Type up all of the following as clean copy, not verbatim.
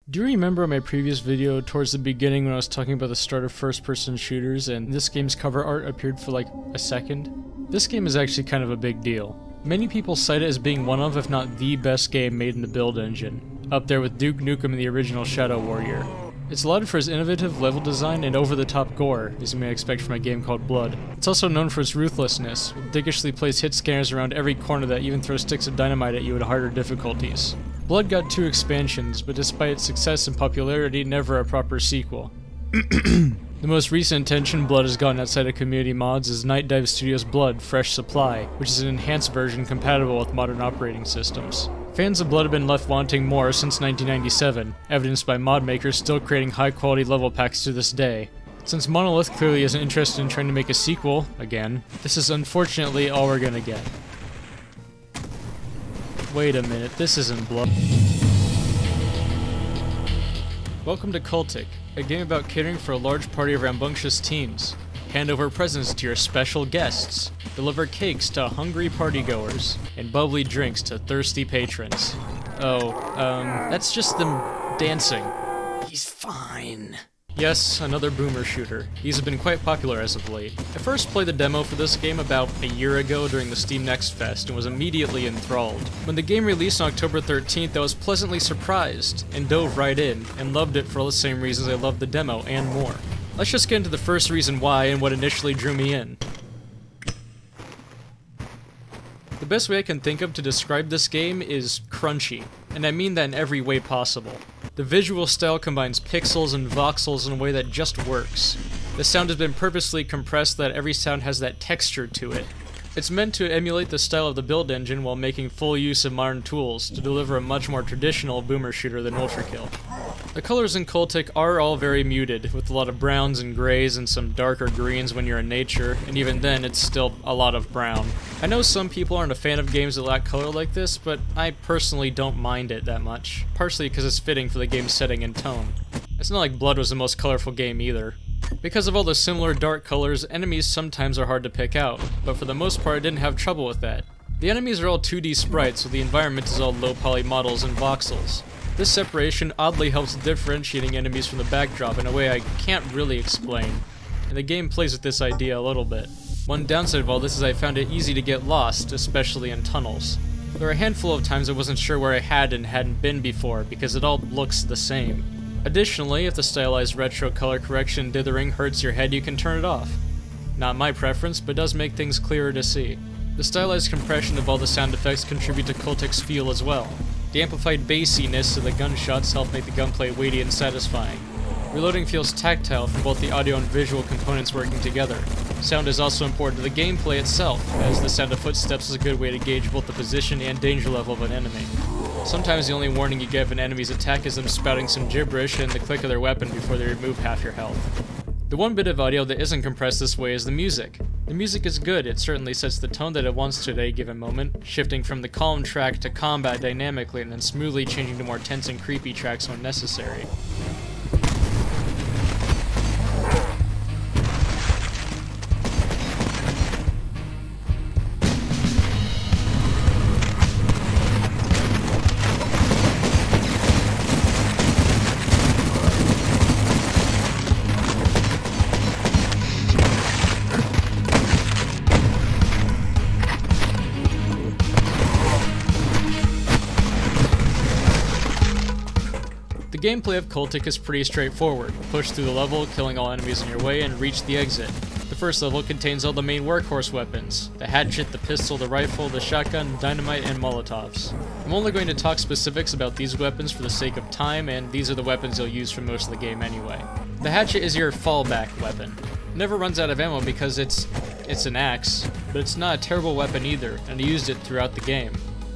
Do you remember my previous video towards the beginning when I was talking about the start of first-person shooters and this game's cover art appeared for like a second? This game is actually kind of a big deal. Many people cite it as being one of, if not the best game made in the build engine, up there with Duke Nukem and the original Shadow Warrior. It's lauded for its innovative level design and over-the-top gore, as you may expect from a game called Blood. It's also known for its ruthlessness, with dickishly placed hit scanners around every corner that even throw sticks of dynamite at you at harder difficulties. Blood got 2 expansions, but despite its success and popularity, never a proper sequel. The most recent attention Blood has gotten outside of community mods is Night Dive Studios' Blood Fresh Supply, which is an enhanced version compatible with modern operating systems. Fans of Blood have been left wanting more since 1997, evidenced by mod makers still creating high-quality level packs to this day. Since Monolith clearly isn't interested in trying to make a sequel, again, this is unfortunately all we're gonna get. Wait a minute, this isn't Blood. Welcome to Cultic, a game about catering for a large party of rambunctious teens. Hand over presents to your special guests, deliver cakes to hungry partygoers, and bubbly drinks to thirsty patrons. That's just them dancing. He's fine. Yes, another boomer shooter. These have been quite popular as of late. I first played the demo for this game about a year ago during the Steam Next Fest and was immediately enthralled. When the game released on October 13th, I was pleasantly surprised and dove right in, and loved it for all the same reasons I loved the demo and more. Let's just get into the first reason why and what initially drew me in. The best way I can think of to describe this game is crunchy, and I mean that in every way possible. The visual style combines pixels and voxels in a way that just works. The sound has been purposely compressed so that every sound has that texture to it. It's meant to emulate the style of the build engine while making full use of modern tools to deliver a much more traditional boomer shooter than Ultrakill. The colors in Cultic are all very muted, with a lot of browns and grays and some darker greens when you're in nature, and even then it's still a lot of brown. I know some people aren't a fan of games that lack color like this, but I personally don't mind it that much, partially because it's fitting for the game's setting and tone. It's not like Blood was the most colorful game either. Because of all the similar dark colors, enemies sometimes are hard to pick out, but for the most part I didn't have trouble with that. The enemies are all 2D sprites, so the environment is all low-poly models and voxels. This separation oddly helps differentiating enemies from the backdrop in a way I can't really explain, and the game plays with this idea a little bit. One downside of all this is I found it easy to get lost, especially in tunnels. There are a handful of times I wasn't sure where I had and hadn't been before, because it all looks the same. Additionally, if the stylized retro color correction dithering hurts your head, you can turn it off. Not my preference, but does make things clearer to see. The stylized compression of all the sound effects contribute to Cultic's feel as well. The amplified bassiness of the gunshots help make the gunplay weighty and satisfying. Reloading feels tactile from both the audio and visual components working together. Sound is also important to the gameplay itself, as the sound of footsteps is a good way to gauge both the position and danger level of an enemy. Sometimes the only warning you get of an enemy's attack is them spouting some gibberish and the click of their weapon before they remove half your health. The one bit of audio that isn't compressed this way is the music. The music is good, it certainly sets the tone that it wants to at any given moment, shifting from the calm track to combat dynamically and then smoothly changing to more tense and creepy tracks when necessary. The gameplay of Cultic is pretty straightforward. Push through the level, killing all enemies in your way, and reach the exit. The first level contains all the main workhorse weapons: the hatchet, the pistol, the rifle, the shotgun, dynamite, and molotovs. I'm only going to talk specifics about these weapons for the sake of time, and these are the weapons you'll use for most of the game anyway. The hatchet is your fallback weapon. It never runs out of ammo because it's an axe, but it's not a terrible weapon either, and I used it throughout the game.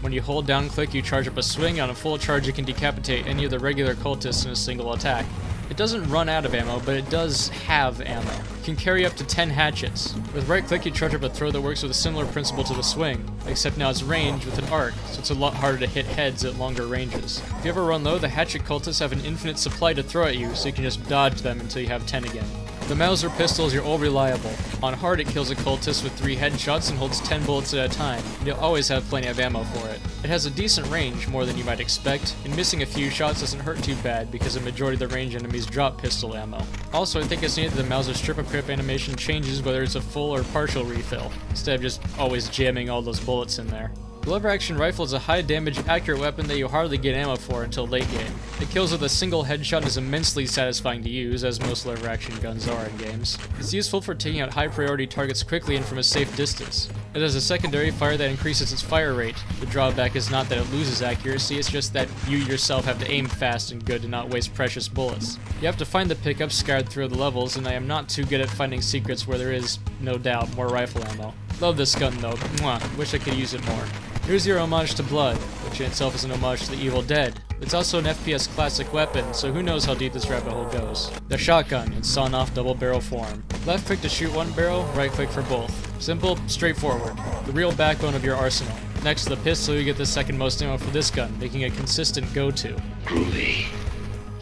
When you hold down click, you charge up a swing, and on a full charge you can decapitate any of the regular cultists in a single attack. It doesn't run out of ammo, but it does have ammo. It can carry up to 10 hatchets. With right click you charge up a throw that works with a similar principle to the swing, except now it's ranged with an arc, so it's a lot harder to hit heads at longer ranges. If you ever run low, the hatchet cultists have an infinite supply to throw at you, so you can just dodge them until you have 10 again. The Mauser pistol is your old reliable. On hard it kills a cultist with 3 headshots and holds 10 bullets at a time, and you'll always have plenty of ammo for it. It has a decent range, more than you might expect, and missing a few shots doesn't hurt too bad because a majority of the range enemies drop pistol ammo. Also, I think it's neat that the Mauser strip equip animation changes whether it's a full or partial refill, instead of just always jamming all those bullets in there. The lever-action rifle is a high-damage, accurate weapon that you hardly get ammo for until late game. It kills with a single headshot and is immensely satisfying to use, as most lever-action guns are in games. It's useful for taking out high-priority targets quickly and from a safe distance. It has a secondary fire that increases its fire rate. The drawback is not that it loses accuracy, it's just that you yourself have to aim fast and good to not waste precious bullets. You have to find the pickups scattered through the levels, and I am not too good at finding secrets where there is, no doubt, more rifle ammo. Love this gun though, mwah, wish I could use it more. Here's your homage to Blood, which in itself is an homage to the Evil Dead. It's also an FPS classic weapon, so who knows how deep this rabbit hole goes. The shotgun in sawn-off double barrel form. Left click to shoot one barrel, right click for both. Simple, straightforward. The real backbone of your arsenal. Next to the pistol, you get the second most ammo for this gun, making a consistent go-to. Groovy.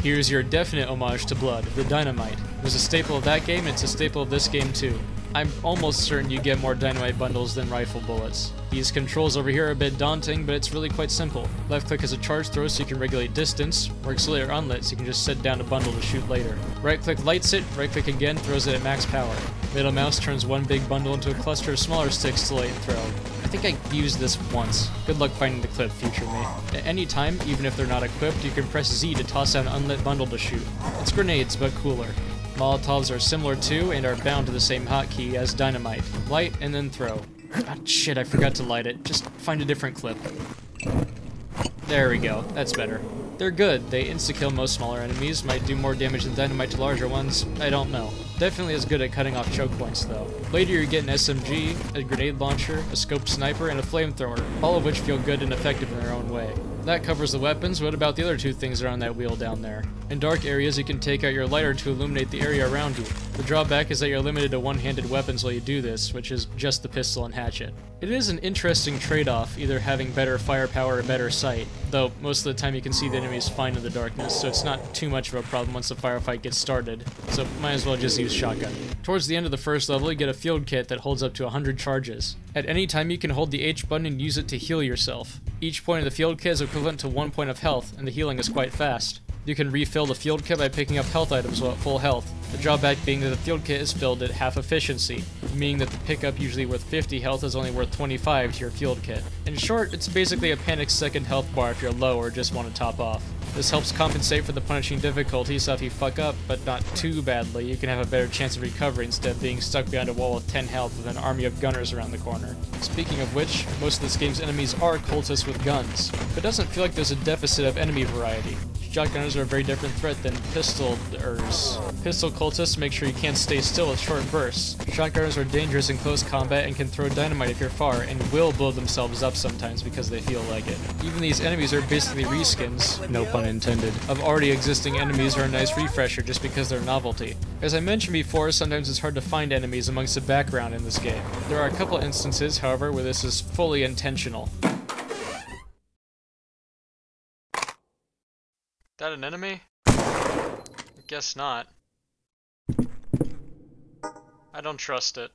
Here's your definite homage to Blood, the dynamite. It was a staple of that game, and it's a staple of this game too. I'm almost certain you get more dynamite bundles than rifle bullets. These controls over here are a bit daunting, but it's really quite simple. Left click is a charge throw so you can regulate distance, or auxiliary unlit so you can just set down a bundle to shoot later. Right click lights it, right click again throws it at max power. Middle mouse turns one big bundle into a cluster of smaller sticks to light and throw. I think I used this once. Good luck finding the clip, future me. At any time, even if they're not equipped, you can press Z to toss out an unlit bundle to shoot. It's grenades, but cooler. Molotovs are similar to, and are bound to the same hotkey as dynamite. Light, and then throw. Ah, shit, I forgot to light it. Just find a different clip. There we go, that's better. They're good, they insta-kill most smaller enemies, might do more damage than dynamite to larger ones, I don't know. Definitely as good at cutting off choke points though. Later you get an SMG, a grenade launcher, a scoped sniper, and a flamethrower, all of which feel good and effective in their own way. That covers the weapons. What about the other two things that are on that wheel down there? In dark areas, you can take out your lighter to illuminate the area around you. The drawback is that you're limited to one-handed weapons while you do this, which is just the pistol and hatchet. It is an interesting trade-off, either having better firepower or better sight, though most of the time you can see the enemies fine in the darkness, so it's not too much of a problem once the firefight gets started, so might as well just use shotgun. Towards the end of the first level, you get a field kit that holds up to 100 charges. At any time, you can hold the H button and use it to heal yourself. Each point of the field kit is equivalent to 1 point of health, and the healing is quite fast. You can refill the field kit by picking up health items while at full health. The drawback being that the field kit is filled at half efficiency, meaning that the pickup usually worth 50 health is only worth 25 to your field kit. In short, it's basically a panic second health bar if you're low or just want to top off. This helps compensate for the punishing difficulty, so if you fuck up, but not too badly, you can have a better chance of recovery instead of being stuck behind a wall with 10 health with an army of gunners around the corner. Speaking of which, most of this game's enemies are cultists with guns, but it doesn't feel like there's a deficit of enemy variety. Shotgunners are a very different threat than pistolers. Pistol cultists make sure you can't stay still with short bursts. Shotgunners are dangerous in close combat and can throw dynamite if you're far, and will blow themselves up sometimes because they feel like it. Even these enemies are basically reskins, no pun intended, of already existing enemies or a nice refresher just because they're novelty. As I mentioned before, sometimes it's hard to find enemies amongst the background in this game. There are a couple instances, however, where this is fully intentional. That an enemy? I guess not. I don't trust it.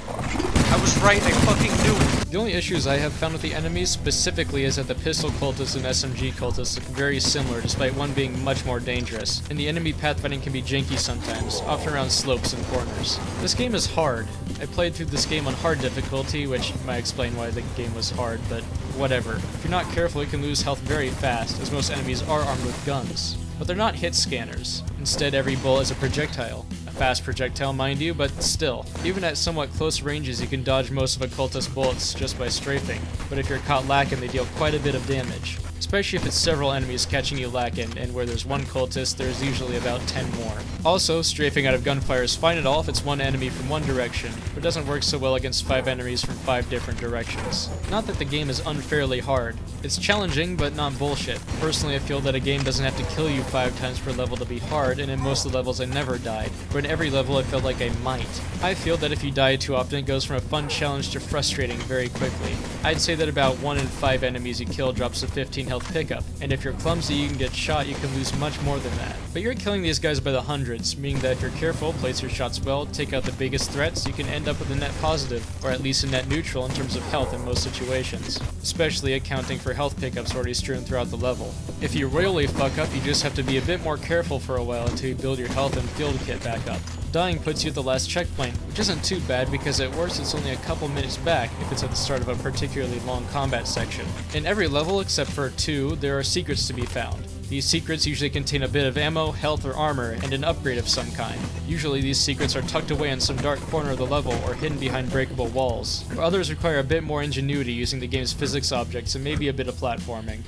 I was right, I fucking knew it! The only issues I have found with the enemies specifically is that the pistol cultists and SMG cultists look very similar, despite one being much more dangerous, and the enemy pathfinding can be janky sometimes, often around slopes and corners. This game is hard. I played through this game on hard difficulty, which might explain why the game was hard, but whatever. If you're not careful, you can lose health very fast, as most enemies are armed with guns. But they're not hit scanners. Instead, every bullet is a projectile. A fast projectile, mind you, but still. Even at somewhat close ranges, you can dodge most of a cultist's bullets just by strafing, but if you're caught lacking, they deal quite a bit of damage. Especially if it's several enemies catching you lacking, and where there's one cultist, there's usually about 10 more. Also, strafing out of gunfire is fine at all if it's one enemy from one direction, but doesn't work so well against 5 enemies from 5 different directions. Not that the game is unfairly hard. It's challenging, but not bullshit. Personally, I feel that a game doesn't have to kill you 5 times per level to be hard, and in most of the levels I never died, but in every level I felt like I might. I feel that if you die too often, it goes from a fun challenge to frustrating very quickly. I'd say that about 1 in 5 enemies you kill drops to 15 health health pickup, and if you're clumsy you can get shot, you can lose much more than that. But you're killing these guys by the hundreds, meaning that if you're careful, place your shots well, take out the biggest threats, you can end up with a net positive, or at least a net neutral in terms of health in most situations, especially accounting for health pickups already strewn throughout the level. If you royally fuck up, you just have to be a bit more careful for a while until you build your health and field kit back up. Dying puts you at the last checkpoint, which isn't too bad because at worst it's only a couple minutes back if it's at the start of a particularly long combat section. In every level except for 2, there are secrets to be found. These secrets usually contain a bit of ammo, health, or armor, and an upgrade of some kind. Usually these secrets are tucked away in some dark corner of the level or hidden behind breakable walls, or others require a bit more ingenuity using the game's physics objects and maybe a bit of platforming.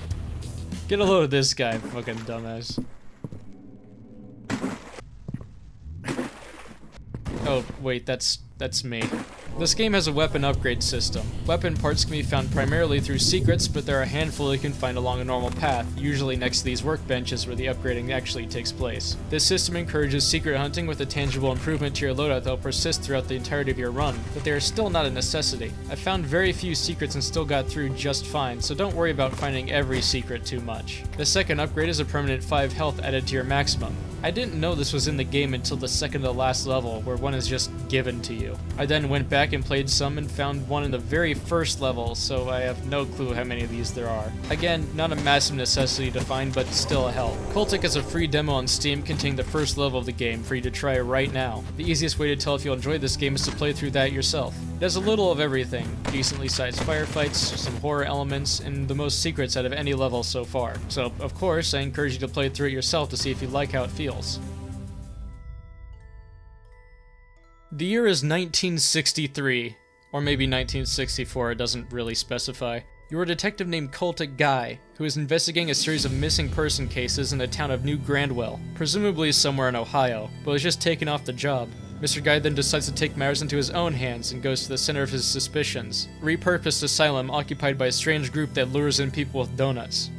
Get a load of this guy, fucking dumbass. Oh, wait, that's me. This game has a weapon upgrade system. Weapon parts can be found primarily through secrets, but there are a handful you can find along a normal path, usually next to these workbenches where the upgrading actually takes place. This system encourages secret hunting with a tangible improvement to your loadout that will persist throughout the entirety of your run, but they are still not a necessity. I found very few secrets and still got through just fine, so don't worry about finding every secret too much. The second upgrade is a permanent 5 health added to your maximum. I didn't know this was in the game until the second to last level, where one is just given to you. I then went back and played some and found one in the very first level, so I have no clue how many of these there are. Again, not a massive necessity to find, but still a help. Cultic is a free demo on Steam containing the first level of the game for you to try right now. The easiest way to tell if you'll enjoy this game is to play through that yourself. It has a little of everything, decently sized firefights, some horror elements, and the most secrets out of any level so far. So, of course, I encourage you to play through it yourself to see if you like how it feels. The year is 1963, or maybe 1964, it doesn't really specify. You're a detective named Cultic Guy, who is investigating a series of missing person cases in the town of New Grandwell, presumably somewhere in Ohio, but was just taken off the job. Mr. Guy then decides to take matters into his own hands and goes to the center of his suspicions, a repurposed asylum occupied by a strange group that lures in people with donuts.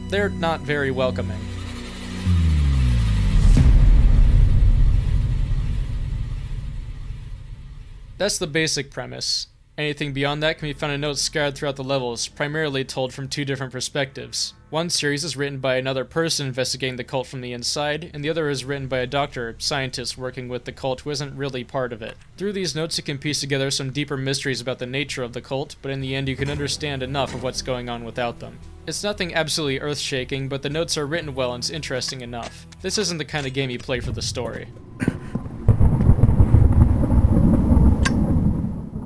They're not very welcoming. That's the basic premise. Anything beyond that can be found in notes scattered throughout the levels, primarily told from 2 different perspectives. One series is written by another person investigating the cult from the inside, and the other is written by a doctor, scientist working with the cult who isn't really part of it. Through these notes you can piece together some deeper mysteries about the nature of the cult, but in the end you can understand enough of what's going on without them. It's nothing absolutely earth-shaking, but the notes are written well and it's interesting enough. This isn't the kind of game you play for the story.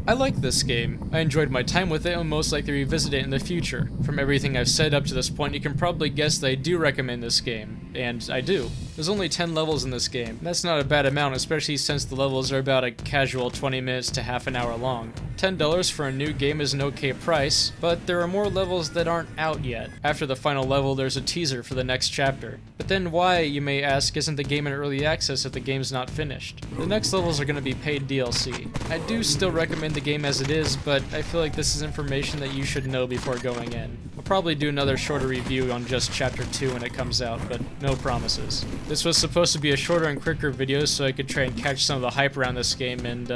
I like this game. I enjoyed my time with it and will most likely revisit it in the future. From everything I've said up to this point, you can probably guess that I do recommend this game. And I do. There's only 10 levels in this game. That's not a bad amount, especially since the levels are about a casual 20 minutes to half an hour long. $10 for a new game is an okay price, but there are more levels that aren't out yet. After the final level, there's a teaser for the next chapter. But then why, you may ask, isn't the game in early access if the game's not finished? The next levels are going to be paid DLC. I do still recommend the game as it is, but I feel like this is information that you should know before going in. I'll probably do another shorter review on just Chapter 2 when it comes out, but no promises. This was supposed to be a shorter and quicker video so I could try and catch some of the hype around this game, and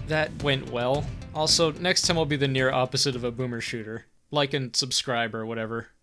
that went well. Also, next time will be the near opposite of a boomer shooter. Like and subscribe or whatever.